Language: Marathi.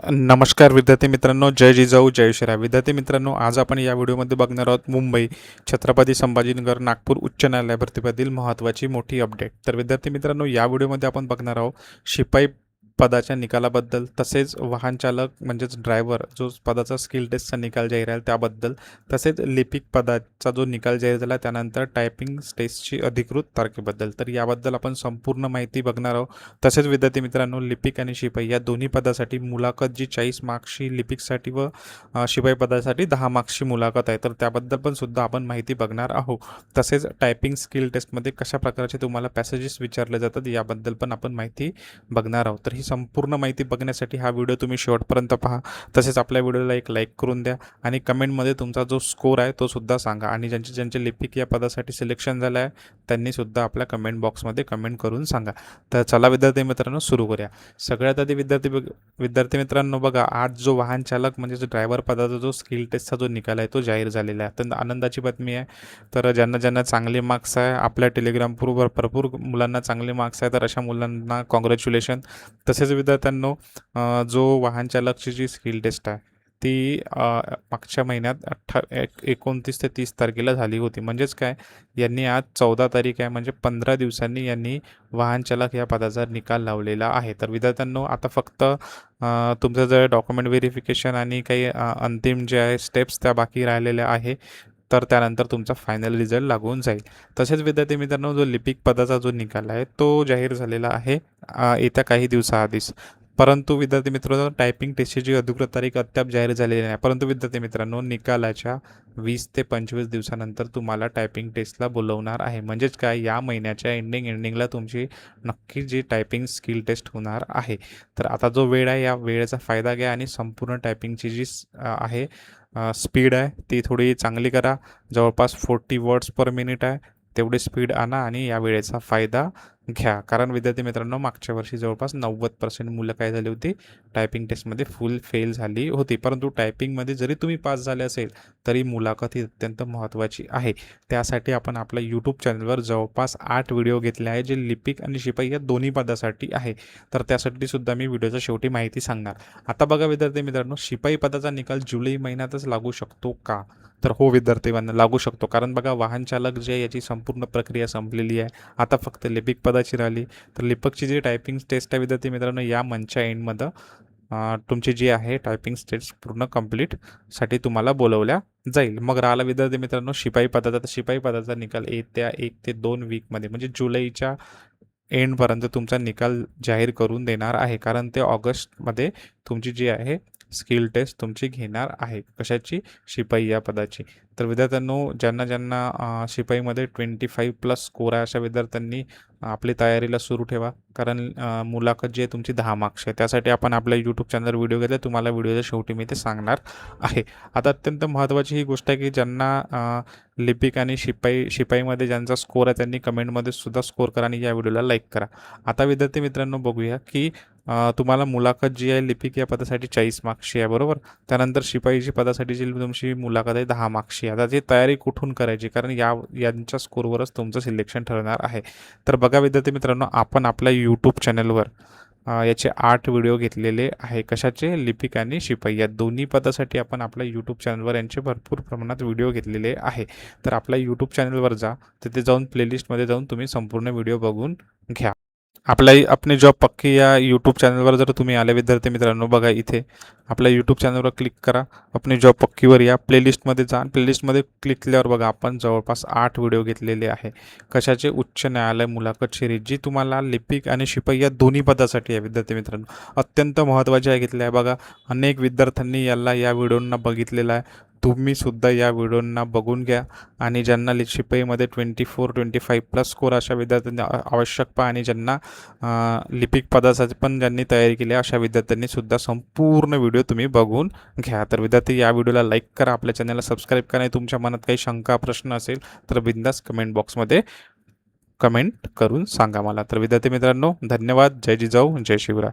नमस्कार विद्यार्थी मित्रांनो, जय जिजाऊ जय शिवराय. विद्यार्थी मित्रांनो, आज आपण या व्हिडिओमध्ये बघणार आहोत मुंबई छत्रपती संभाजीनगर नागपूर उच्च न्यायालय भरतीमधील महत्त्वाची मोठी अपडेट. तर विद्यार्थी मित्रांनो, या व्हिडिओमध्ये आपण बघणार आहोत शिपाई पदाच्या निकालाबद्दल, तसेच वाहन चालक म्हणजेच ड्रायव्हर जो पदाचा स्किल टेस्टचा निकाल जाहीर आहे त्याबद्दल, तसेच लिपिक पदाचा जो निकाल जाहीर झाला त्यानंतर टायपिंग टेस्टची अधिकृत तारखेबद्दल. तर याबद्दल आपण संपूर्ण माहिती बघणार आहोत. तसेच विद्यार्थी मित्रांनो, लिपिक आणि शिपाई या दोन्ही पदासाठी मुलाखत जी 40 मार्क्सची लिपिकसाठी व शिपाई पदासाठी 10 मार्क्सची मुलाखत आहे, तर त्याबद्दल पण सुद्धा आपण माहिती बघणार आहोत. तसेच टायपिंग स्किल टेस्टमध्ये कशा प्रकारचे तुम्हाला पॅसेजेस विचारले जातात याबद्दल पण आपण माहिती बघणार आहोत. तर ही संपूर्ण माहिती बघण्यासाठी हा व्हिडिओ तुम्ही शेवटपर्यंत पहा. तसेच आपल्या व्हिडिओला एक लाईक करून द्या आणि कमेंटमध्ये तुमचा जो स्कोर आहे तो सुद्धा सांगा. आणि ज्यांचे लिपिक या पदासाठी सिलेक्शन झालं आहे त्यांनी सुद्धा आपल्या कमेंट बॉक्समध्ये कमेंट करून सांगा. तर चला विद्यार्थी मित्रांनो, सुरू करूया. सगळ्यात आधी विद्यार्थी मित्रांनो बघा, आज जो वाहन चालक म्हणजेच ड्रायव्हर पदाचा जो स्किल टेस्टचा जो निकाल आहे तो जाहीर झालेला आहे. अत्यंत आनंदाची बातमी आहे. तर ज्यांना चांगले मार्क्स आहे, आपल्या टेलिग्राम ग्रुपवर भरपूर मुलांना चांगले मार्क्स आहे, तर अशा मुलांना कॉंग्रॅच्युलेशन. तसेच विद्यार्थ्यांनो, जो वाहन चालकची जी स्किल टेस्ट आहे ती मागच्या महिन्यात 29 ते 30 तारखेला झाली होती. म्हणजेच काय, यांनी आज 14 तारीख आहे, म्हणजे 15 दिवसांनी यांनी वाहन चालक या पदाचा निकाल लावलेला आहे. तर विद्यार्थ्यांनो, आता फक्त तुमचं जर डॉक्युमेंट व्हेरिफिकेशन आणि काही अंतिम जे आहे स्टेप्स त्या बाकी राहिलेल्या आहे, तर त्यानंतर तुमचा फायनल रिझल्ट लागून जाईल. तसेच विद्यार्थी मित्रांनो, जो लिपिक पदाचा जो निकाल आहे तो जाहीर झालेला आहे येत्या काही दिवसाआधीच. परंतु विद्यार्थी मित्रांनो, टायपिंग टेस्टची जी अधिकृत तारीख अद्याप जाहीर झालेली नाही. परंतु विद्यार्थी मित्रांनो, निकालाच्या 20 ते 25 दिवसानंतर तुम्हाला टायपिंग टेस्टला बोलवणार आहे. म्हणजेच काय, या महिन्याच्या एंडिंगला तुमची नक्की जी टायपिंग स्किल टेस्ट होणार आहे. तर आता जो वेळ आहे या वेळेचा फायदा घ्या आणि संपूर्ण टायपिंगची जी आहे स्पीड आहे ती थोडी चांगली करा. जवळपास 40 वर्ड्स पर मिनिट आहे, तेवढी स्पीड आणा आणि या वेळेचा फायदा घ्या. कारण विद्यार्थी मित्रांनो, मागच्या वर्षी जवळपास 90% मुलं काय झाली होती, टायपिंग टेस्टमध्ये फुल फेल झाली होती. परंतु टायपिंगमध्ये जरी तुम्ही पास झाले असेल तरी मुलाखत ही अत्यंत महत्त्वाची आहे. त्यासाठी आपण आपल्या यूट्यूब चॅनलवर जवळपास 8 व्हिडिओ घेतले आहे, जे लिपिक आणि शिपाई या दोन्ही पदासाठी आहे. तर त्यासाठी सुद्धा मी व्हिडिओच्या शेवटी माहिती सांगणार. आता बघा विद्यार्थी मित्रांनो, शिपाई पदाचा निकाल जुलै महिन्यातच लागू शकतो का? तर हो विद्यार्थ्यांना, लागू शकतो. कारण बघा, वाहन चालक जे याची संपूर्ण प्रक्रिया संपलेली आहे. आता फक्त लिपिक पदाची राहिली. तर लिपिकची जी टायपिंग टेस्ट आहे विद्यार्थी मित्रांनो, या मंथच्या एंडमध्ये तुमची जी आहे टायपिंग टेस्ट पूर्ण कंप्लीटसाठी तुम्हाला बोलवल्या जाईल. मग राहिला विद्यार्थी मित्रांनो शिपाई पदाचा. तर शिपाई पदाचा निकाल येत्या 1 ते 2 वीकमध्ये म्हणजे जुलैच्या एंडपर्यंत तुमचा निकाल जाहीर करून देणार आहे. कारण ते ऑगस्टमध्ये तुमची जी आहे स्किल टेस्ट तुमची घेणार आहे. कशाची? शिपाई या पदाची. तर विद्यार्थ्यांनो, ज्यांना शिपाईमध्ये 25+ स्कोर आहे अशा विद्यार्थ्यांनी आपली तयारीला सुरू ठेवा. कारण मुलाखत जी आहे तुमची 10 मार्क्स आहे. त्यासाठी आपण आपल्या यूट्यूब चॅनलवर व्हिडिओ घेतला, तुम्हाला व्हिडिओच्या शेवटी मी ते सांगणार आहे. आता अत्यंत महत्त्वाची ही गोष्ट आहे की ज्यांना लिपिक आणि शिपाईमध्ये ज्यांचा स्कोर आहे त्यांनी कमेंटमध्ये सुद्धा स्कोर करा आणि या व्हिडिओला लाईक करा. आता विद्यार्थी मित्रांनो, बघूया की तुम्हाला मुलाखत जी आहे लिपिक या पदासाठी 40 मार्क्सची आहे, बरोबर. त्यानंतर शिपाईची पदासाठी जी तुमची मुलाखत आहे 10 मार्क्सची. आता ती तयारी कुठून करायची? कारण यांच्या स्कोरवरच तुमचं सिलेक्शन ठरणार आहे. तर बघा विद्यार्थी मित्रांनो, आपण आपल्या यूट्यूब चॅनलवर याचे 8 व्हिडिओ घेतलेले आहे. कशाचे? लिपिक आणि शिपाई या दोन्ही पदासाठी आपण आपल्या यूट्यूब चॅनलवर यांचे भरपूर प्रमाणात व्हिडिओ घेतलेले आहे. तर आपल्या यूट्यूब चॅनलवर जा, तिथे जाऊन प्लेलिस्टमध्ये जाऊन तुम्ही संपूर्ण व्हिडिओ बघून घ्या. अपनी जॉब पक्की या यूट्यूब चॅनलवर जर तुम्ही आले विद्यार्थी मित्रांनो, बघा इथे आपल्या यूट्यूब चॅनलवर क्लिक करा. अपनी जॉब पक्कीवर या, प्लेलिस्टमध्ये जा. प्लेलिस्टमध्ये क्लिक केल्यावर बघा, आपण जवळपास 8 व्हिडिओ घेतलेले आहे. कशाचे? उच्च न्यायालय मुलाखत सिरीज, जी तुम्हाला लिपिक आणि शिपाई या दोन्ही पदासाठी आहे विद्यार्थी मित्रांनो. अत्यंत महत्त्वाचे आहे, घेतले आहे. बघा, अनेक विद्यार्थ्यांनी या व्हिडिओंना बघितलेला आहे. तुम्ही सुद्धा या व्हिडिओंना बघून घ्या. आणि ज्यांना शिपाईमध्ये 24-25+ स्कोर अशा विद्यार्थ्यांनी आवश्यक पहा. आणि ज्यांना लिपिक पदासाठी पण ज्यांनी तयारी केली अशा विद्यार्थ्यांनी सुद्धा संपूर्ण व्हिडिओ तुम्ही बघून घ्या. तर विद्यार्थी, या व्हिडिओला लाईक करा, आपल्या चॅनलला सबस्क्राईब करा. आणि तुमच्या मनात काही शंका प्रश्न असेल तर बिंदास कमेंट बॉक्समध्ये कमेंट करून सांगा मला. तर विद्यार्थी मित्रांनो, धन्यवाद. जय जिजाऊ जय शिवराय.